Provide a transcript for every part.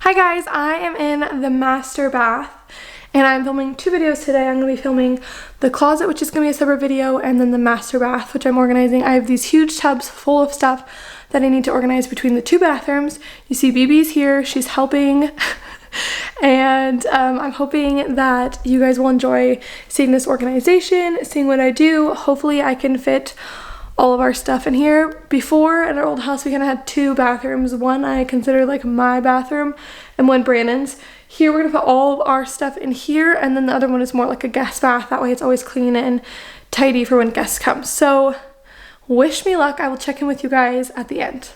Hi guys, I am in the master bath and I'm filming two videos today. I'm going to be filming the closet, which is going to be a separate video, and then the master bath, which I'm organizing. I have these huge tubs full of stuff that I need to organize between the two bathrooms. You see BB's here, she's helping. And I'm hoping that you guys will enjoy seeing this organization, seeing what I do. Hopefully I can fit all of our stuff in here. Before, at our old house, we kind of had two bathrooms. One I consider like my bathroom and one Brandon's. Here we're gonna put all of our stuff in here, and then the other one is more like a guest bath. That way it's always clean and tidy for when guests come. So wish me luck. I will check in with you guys at the end.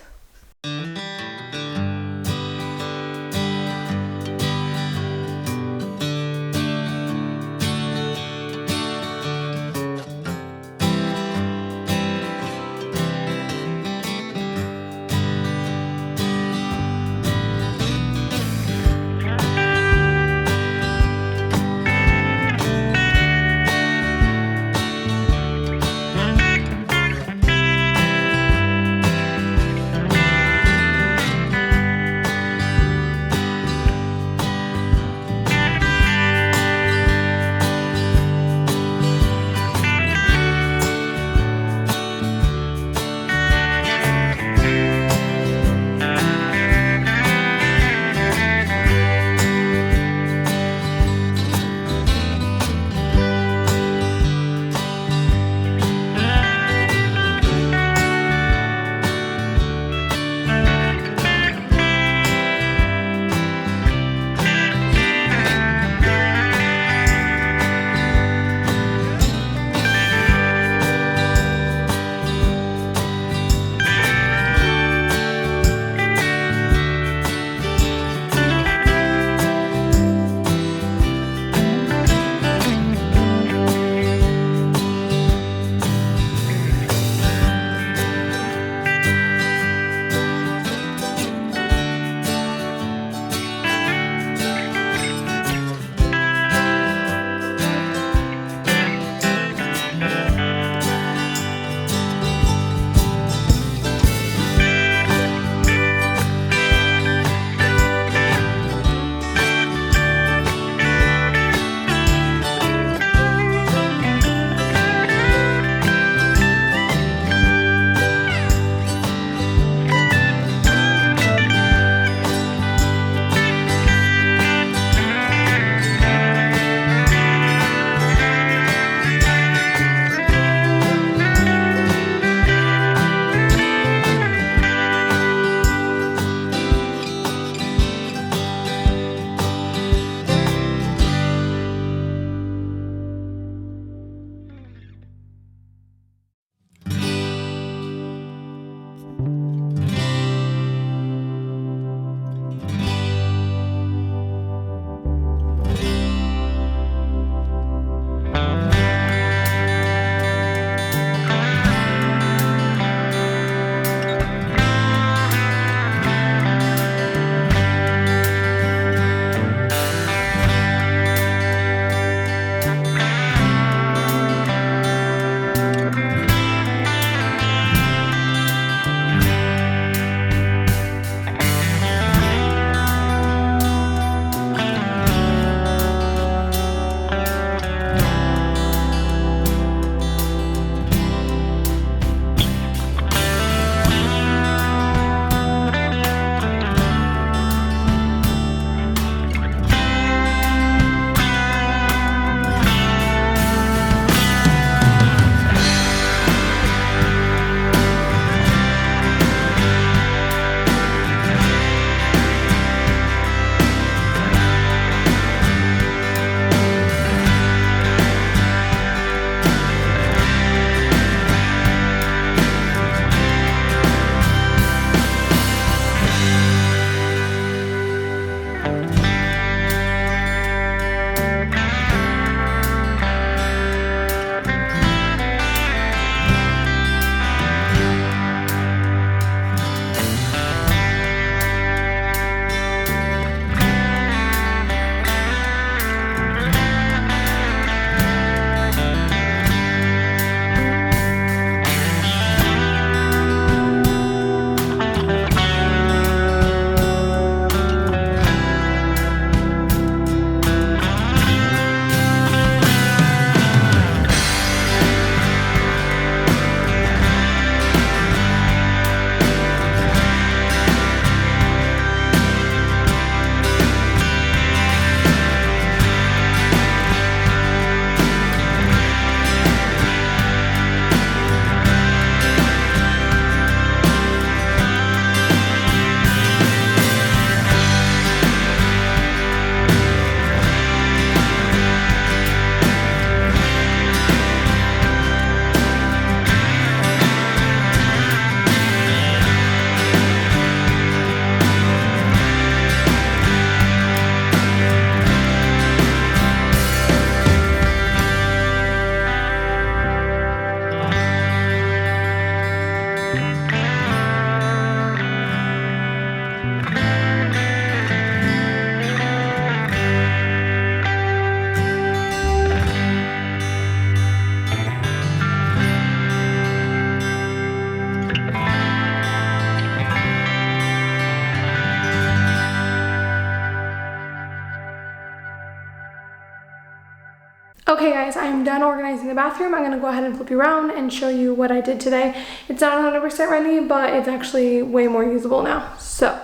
Okay guys, I'm done organizing the bathroom. I'm gonna go ahead and flip you around and show you what I did today. It's not 100% ready, but it's actually way more usable now. So,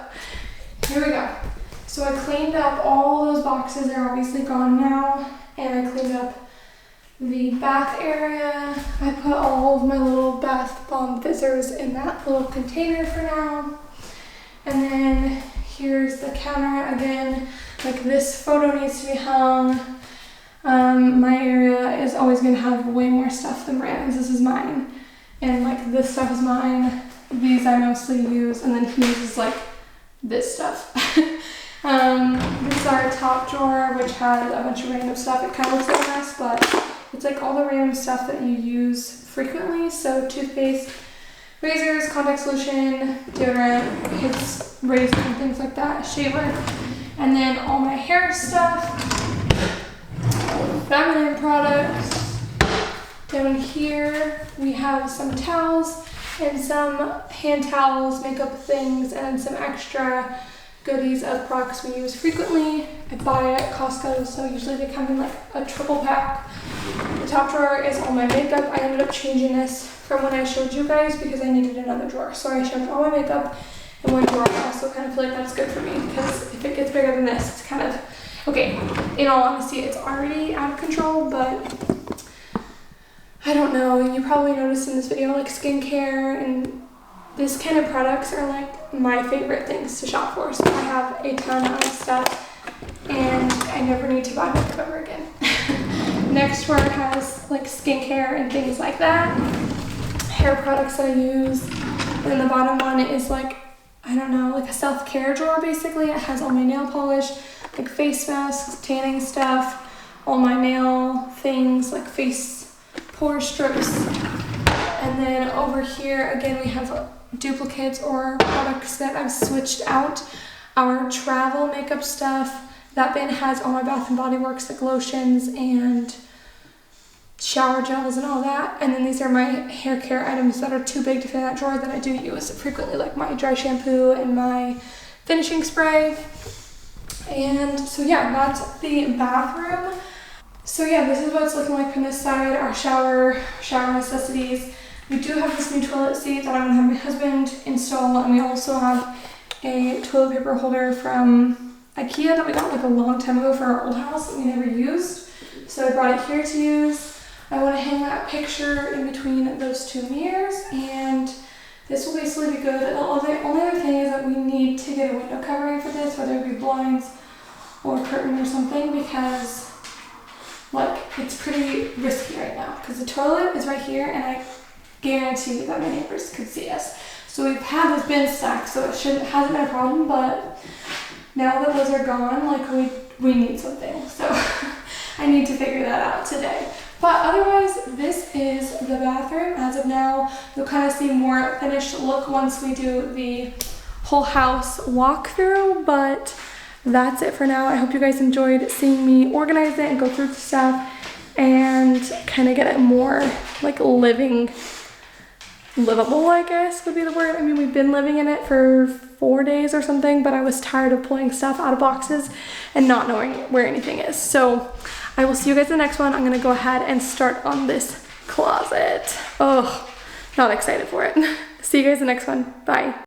here we go. So I cleaned up all those boxes. They're obviously gone now. And I cleaned up the bath area. I put all of my little bath bomb fizzers in that little container for now. And then here's the counter again. Like this photo needs to be hung. My area is always gonna have way more stuff than Brandon's. This is mine. And like this stuff is mine. These I mostly use, and then he uses like this stuff. This is our top drawer, which has a bunch of random stuff. It kind of looks like a mess, but it's like all the random stuff that you use frequently. So toothpaste, razors, contact solution, deodorant, kids' razor and things like that, shaver. And then all my hair stuff, feminine products. Down here we have some towels and some hand towels, makeup things, and some extra goodies of products we use frequently. I buy at Costco, so usually they come in like a triple pack. The top drawer is all my makeup. I ended up changing this from when I showed you guys because I needed another drawer. So I shoved all my makeup in one drawer. I also kind of feel like that's good for me because if it gets bigger than this, it's kind of, okay, in all honesty, it's already out of control, but I don't know. You probably noticed in this video, like skincare and this kind of products are like my favorite things to shop for. So I have a ton of stuff and I never need to buy makeup ever again. Next drawer has like skincare and things like that. Hair products that I use. And then the bottom one is like, I don't know, like a self-care drawer basically. It has all my nail polish, like face masks, tanning stuff, all my nail things like face pore strips. And then over here, again, we have duplicates or products that I've switched out. Our travel makeup stuff. That bin has all my Bath & Body Works, like lotions and shower gels and all that. And then these are my hair care items that are too big to fit in that drawer that I do use frequently, like my dry shampoo and my finishing spray. And so yeah, that's the bathroom. So yeah, this is what it's looking like from this side, our shower necessities. We do have this new toilet seat that I'm gonna have my husband install, and we also have a toilet paper holder from IKEA that we got like a long time ago for our old house that we never used. So I brought it here to use. I want to hang that picture in between those two mirrors, and this will basically be good. The only other thing is that we need to get a window covering for this, whether it be blinds or curtain or something, because like it's pretty risky right now because the toilet is right here and I guarantee that my neighbors could see us. So we've had this bin stacked, so it hasn't been a problem, but now that those are gone, like we need something. So I need to figure that out today. But otherwise, this is the bathroom as of now. You'll kind of see more finished look once we do the whole house walkthrough, but that's it for now. I hope you guys enjoyed seeing me organize it and go through the stuff and kind of get it more like livable, I guess would be the word. I mean, we've been living in it for 4 days or something, but I was tired of pulling stuff out of boxes and not knowing where anything is. So I will see you guys in the next one. I'm gonna go ahead and start on this closet. Oh, not excited for it. See you guys in the next one. Bye.